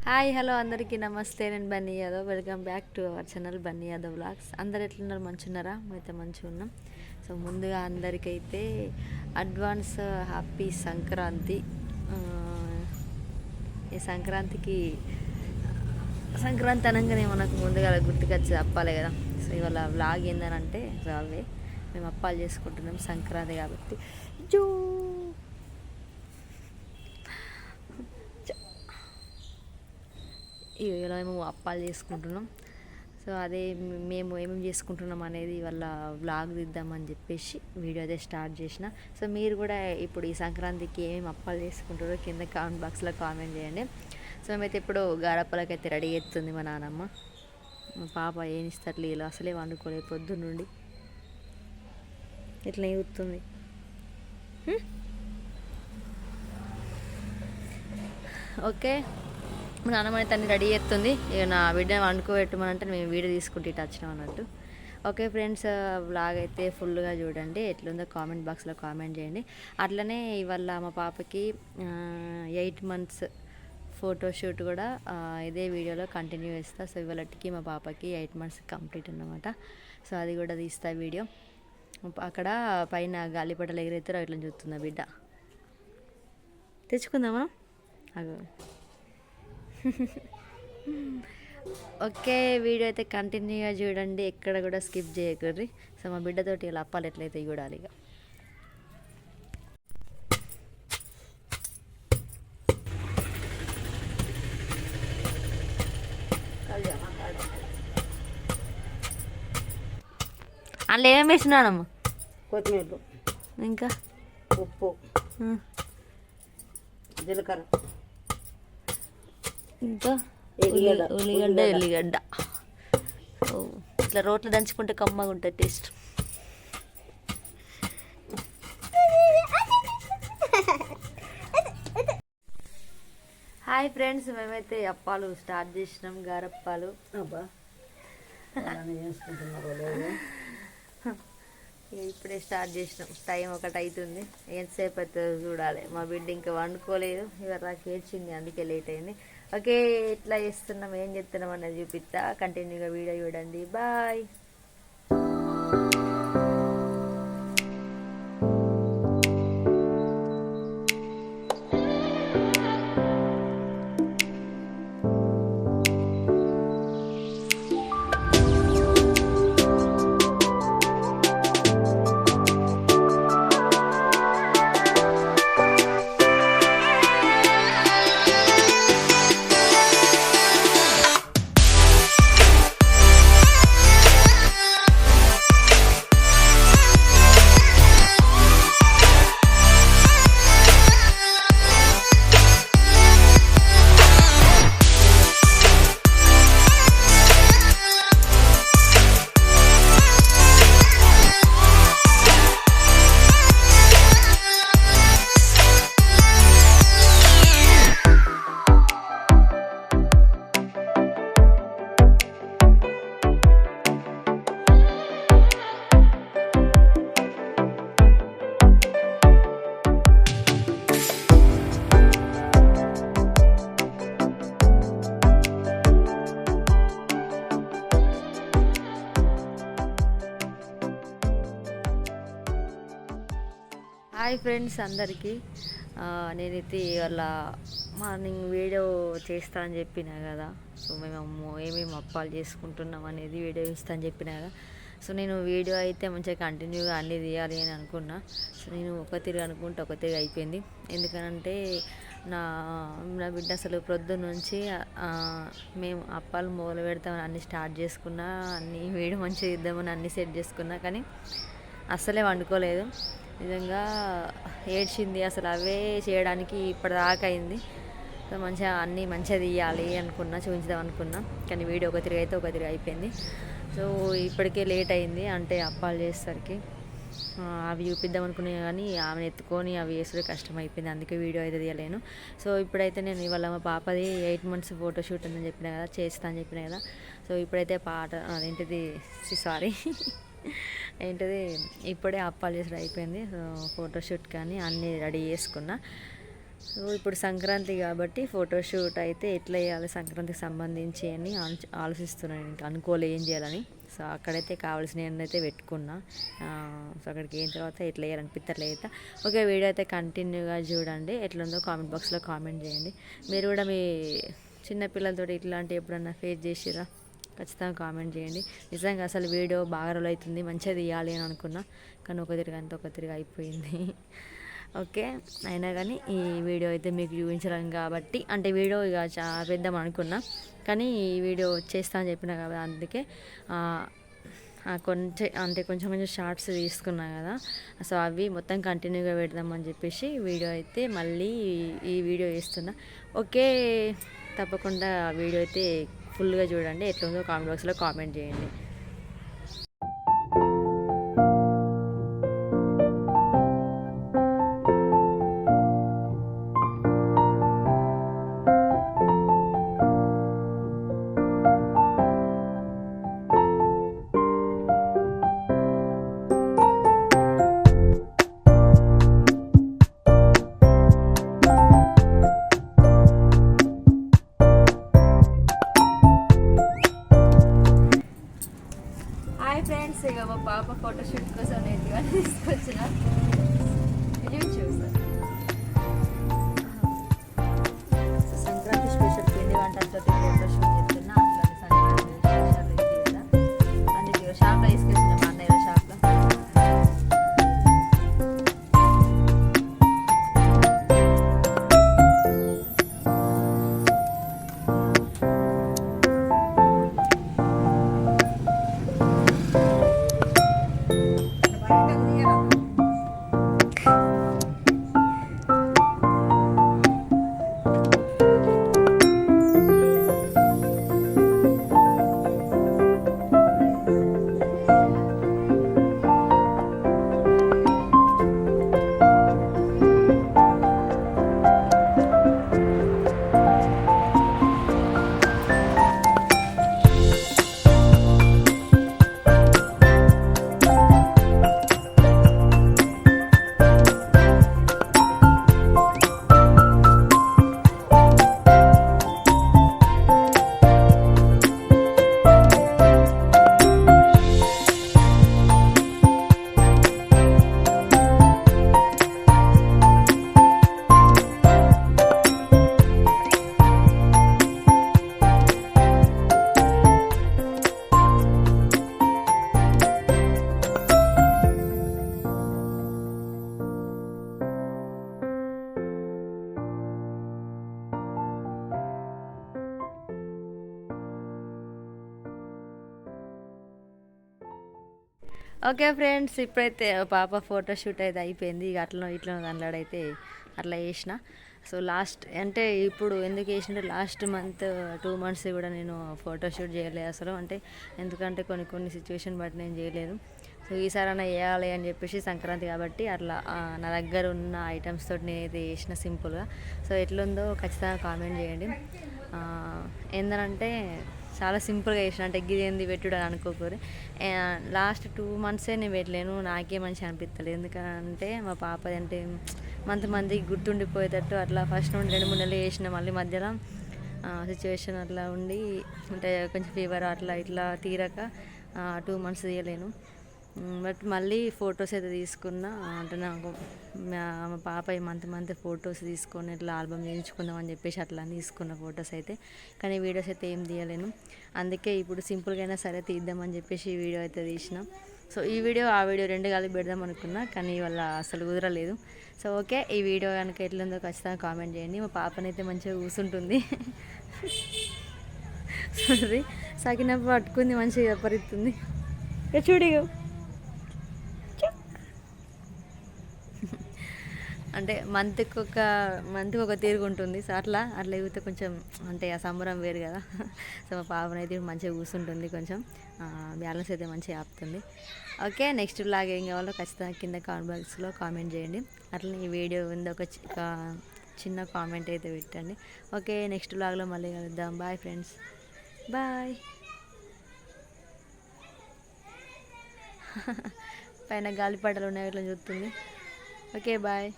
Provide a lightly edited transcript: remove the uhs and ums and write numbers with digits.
Hi hello అందరికీ నమస్తే. నేను Bunny Yadav. Welcome back to our channel Bunny Yadav vlogs. అందరు ఎట్లున్నారు? మంచిగున్నారా? మేమైతే మంచిగా ఉన్నాం. సో ముందుగా అందరికైతే అడ్వాన్స్ హ్యాపీ సంక్రాంతి. ఈ సంక్రాంతి అనగానే మనకు ముందుగా గుర్తుకొచ్చి అప్పాలే కదా. సో ఇవాళ వ్లాగ్ ఏందనంటే అవే మేము అప్పాలు చేసుకుంటున్నాం సంక్రాంతి కాబట్టి. జూ ఇలా మేము అప్పాలు చేసుకుంటున్నాం. సో అదే మేము ఏమేమి చేసుకుంటున్నాం అనేది వాళ్ళ వ్లాగ్ తీద్దామని చెప్పేసి వీడియో అయితే స్టార్ట్ చేసిన. సో మీరు కూడా ఇప్పుడు ఈ సంక్రాంతికి ఏమేమి అప్పాలు చేసుకుంటారో కింద కామెంట్ బాక్స్లో కామెంట్ చేయండి. సో మేమైతే ఇప్పుడు గారప్పలకైతే రెడీ చేస్తుంది మా నాన్నమ్మ. మా పాప ఏం ఇస్తారు ఇలా అసలే వండుకోలేదు పొద్దున్నుండి, ఇట్లా చూస్తుంది. ఓకే, మా నాన్నమ్మ అయితే అన్ని రెడీ చేస్తుంది. ఇక నా బిడ్డని వండుకోబెట్టమనంటే మేము వీడియో తీసుకుంటే ఇటు వచ్చినాం అన్నట్టు. ఓకే ఫ్రెండ్స్, వ్లాగ్ అయితే ఫుల్గా చూడండి. ఎట్లుందో కామెంట్ బాక్స్లో కామెంట్ చేయండి. అట్లనే ఇవాళ మా పాపకి 8 months ఫోటోషూట్ కూడా ఇదే వీడియోలో కంటిన్యూ చేస్తా. సో ఇవాళకి మా పాపకి 8 months కంప్లీట్ అన్నమాట. సో అది కూడా తీస్తా వీడియో. అక్కడ పైన గాలిపటలు ఎగిరైతే ఇట్లా చూస్తున్నా బిడ్డ. తెచ్చుకుందామా? అగో ఓకే, వీడియో అయితే కంటిన్యూగా చూడండి, ఎక్కడ కూడా స్కిప్ చేయకూడదు. సో మా బిడ్డతోటి ఇలా అప్పాలు ఎట్లయితే చూడాలి. ఇక అందులో ఏమేమి వేసినానమ్మా? కొత్తిమీర, ఇంకా ఉప్పు, జీలకర్ర, ఇంకా ఎల్లిగడ్డ. ఇట్లా రోట్లో దంచుకుంటే కమ్మగా ఉంటుంది టేస్ట్. హాయ్ ఫ్రెండ్స్, మేమైతే అప్పాలు స్టార్ట్ చేసినాం, గారప్పాలు. ఇప్పుడే స్టార్ట్ చేసినాం. టైం 1 అవుతుంది. ఎంతసేపు అవుతుందో చూడాలి. మా బిడ్డ ఇంకా వండుకోలేదు, ఇవాళ నాకు ఏడ్చింది, అందుకే లేట్ అయింది. ఓకే, ఎట్లా చేస్తున్నాం, ఏం చేస్తున్నాం అనేది చూపిస్తా. కంటిన్యూగా వీడియో చూడండి. బాయ్. హాయ్ ఫ్రెండ్స్ అందరికీ. నేనైతే ఇవాళ మార్నింగ్ వీడియో చేస్తా అని చెప్పినా కదా. సో మేము ఏమేమి అప్పాలు చేసుకుంటున్నాం అనేది వీడియో ఇస్తా అని చెప్పినా కదా. సో నేను వీడియో అయితే మంచిగా కంటిన్యూగా అన్నీ తీయాలి అని అనుకున్నా. సో నేను ఒక తిరిగి అనుకుంటే ఒక తిరిగి అయిపోయింది. ఎందుకనంటే నా బిడ్డ అసలు ప్రొద్దున నుంచి మేము అప్పాలు మొదలు పెడతామని అన్నీ స్టార్ట్ చేసుకున్నా, అన్నీ వీడియో మంచిగా ఇద్దామని అన్నీ సెట్ చేసుకున్నా, కానీ అస్సలే వండుకోలేదు. నిజంగా ఏడ్చింది. అసలు అవే చేయడానికి ఇప్పటిదాకా అయింది. సో మంచిగా అన్నీ మంచిగా తీయాలి అనుకున్నా, చూపించుదాం అనుకున్నా, కానీ వీడియో ఒక తిరిగి అయితే ఒక తిరిగి అయిపోయింది. సో ఇప్పటికే లేట్ అయింది, అంటే అప్పాలు చేసేసరికి. అవి చూపిద్దాం అనుకున్నా కానీ ఆమెను ఎత్తుకొని అవి వేసుడే కష్టం అయిపోయింది, అందుకే వీడియో అయితే తీయలేను. సో ఇప్పుడైతే నేను ఇవాళ మా పాపది 8 months ఫోటోషూట్ ఉందని చెప్పిన కదా, చేస్తా అని చెప్పిన కదా. సో ఇప్పుడైతే అదేంటిది సారీ ఏంటిది ఇప్పుడే అప్పాలు చేసి అయిపోయింది. సో ఫోటోషూట్ కానీ అన్నీ రెడీ చేసుకున్నా. సో ఇప్పుడు సంక్రాంతి కాబట్టి ఫోటోషూట్ అయితే ఎట్లా చేయాలి సంక్రాంతికి సంబంధించి అని ఆలోచిస్తున్నాను, ఇంకా అనుకోలే ఏం చేయాలని. సో అక్కడైతే కావాల్సినవి అయితే పెట్టుకున్నా. సో అక్కడికి అయిన తర్వాత ఎట్లా చేయాలనిపిస్తే అయితే ఓకే. వీడియో అయితే కంటిన్యూగా చూడండి, ఎట్లుందో కామెంట్ బాక్స్లో కామెంట్ చేయండి. మీరు కూడా మీ చిన్నపిల్లలతో ఇట్లాంటి ఎప్పుడన్నా ఫేస్ చేసిరా ఖచ్చితంగా కామెంట్ చేయండి. నిజంగా అసలు వీడియో బాగా రోజులు అవుతుంది, మంచిగా తీయాలి అని అనుకున్నా, కానీ ఒక తిరిగి అయిపోయింది. ఓకే, అయినా కానీ ఈ వీడియో అయితే మీకు చూపించడం కాబట్టి, అంటే వీడియో ఇక పెద్దాం అనుకున్నా, కానీ ఈ వీడియో చేస్తా అని చెప్పినా కాబట్టి అందుకే కొంచెం షార్ట్స్ తీసుకున్నా కదా. సో అవి మొత్తం కంటిన్యూగా పెడదామని చెప్పేసి వీడియో అయితే మళ్ళీ ఈ వీడియో చేస్తున్నా. ఓకే, తప్పకుండా వీడియో అయితే ఫుల్గా చూడండి, ఎట్లుందో కామెంట్ బాక్స్లో కామెంట్ చేయండి. ఫ్రెండ్స్, ఇక మా పాప ఫోటోషూట్ కోసం నేను ఇవన్నీ తీసుకొచ్చిన చూసాను. సంక్రాంతి స్పెషల్ పిండి వంటలతో ఫోటోషూట్ చేస్తున్నా. అట్లా సంక్రాంతి స్పెషల్ ఇది కదా, అందుకే షాప్లో తీసుకొచ్చిన మా అన్నయ్య షాప్లో. ఓకే ఫ్రెండ్స్, ఇప్పుడైతే పాప ఫోటోషూట్ అయితే అయిపోయింది. ఇక ఇట్లా దానిలాడైతే అట్లా చేసిన. సో లాస్ట్ అంటే ఇప్పుడు ఎందుకు వేసింటే లాస్ట్ మంత్ 2 months కూడా నేను ఫోటోషూట్ చేయలేదు అసలు. అంటే ఎందుకంటే కొన్ని సిచ్యువేషన్ బట్టి నేను చేయలేదు. సో ఈసారైనా వేయాలి అని చెప్పేసి సంక్రాంతి కాబట్టి అట్లా నా దగ్గర ఉన్న ఐటమ్స్ తోటి నేనైతే చేసిన సింపుల్గా. సో ఎట్లుందో ఖచ్చితంగా కామెంట్ చేయండి. ఏంటంటే చాలా సింపుల్గా చేసిన, అంటే గిదేంది పెట్టుడు అని అనుకోకూరి. లాస్ట్ 2 months నేను పెట్టలేను, నాకే మంచిగా అనిపిస్తలేదు. ఎందుకంటే మా పాపది అంటే మందికి గుర్తుండిపోయేటట్టు అట్లా ఫస్ట్ నుండి 2-3 నెలలు చేసిన, మళ్ళీ మధ్యలో సిచ్యువేషన్ అట్లా ఉండి అంటే కొంచెం ఫీవర్ అట్లా ఇట్లా తీరక 2 months తీయలేను. బట్ మళ్ళీ ఫొటోస్ అయితే తీసుకున్నా. అంటే నాకు మా పాప మంత్ ఫొటోస్ తీసుకొని ఇట్లా ఆల్బమ్ చేయించుకుందాం అని చెప్పేసి అట్లా తీసుకున్న ఫొటోస్ అయితే, కానీ వీడియోస్ అయితే ఏం తీయలేను. అందుకే ఇప్పుడు సింపుల్గా అయినా సరే తీద్దామని చెప్పేసి ఈ వీడియో అయితే తీసిన. సో ఈ వీడియో ఆ వీడియో 2 కలిపి పెడదాం అనుకున్నా, కానీ ఇవాళ అసలు కుదరలేదు. సో ఓకే, ఈ వీడియో కనుక ఎట్లుందో ఖచ్చితంగా కామెంట్ చేయండి. మా పాపనైతే మంచిగా కూర్చుంటుంది, సారీ సాకినప్పుడు పట్టుకుంది, మంచిగా పరిస్తుంది. ఇక చూడు, అంటే మంత్కి ఒక తీరుగు ఉంటుంది. సో అట్లా ఎగితే కొంచెం అంటే ఆ సంబరం వేరు కదా. సో మా పాపనైతే మంచిగా కూర్చుంటుంది, కొంచెం బ్యాలెన్స్ అయితే మంచిగా ఆపుతుంది. ఓకే, నెక్స్ట్ లాగా ఏం కావాలో ఖచ్చితంగా కింద కామెంట్ బాక్స్లో కామెంట్ చేయండి. అట్లా ఈ వీడియో ఉంది ఒక చిన్న కామెంట్ అయితే పెట్టండి. ఓకే, నెక్స్ట్ లాగ్లో మళ్ళీ కలుద్దాం. Bye friends, bye. పైన గాలిపటాలు ఉన్నాయి, ఇట్లా చూస్తుంది. Okay, bye.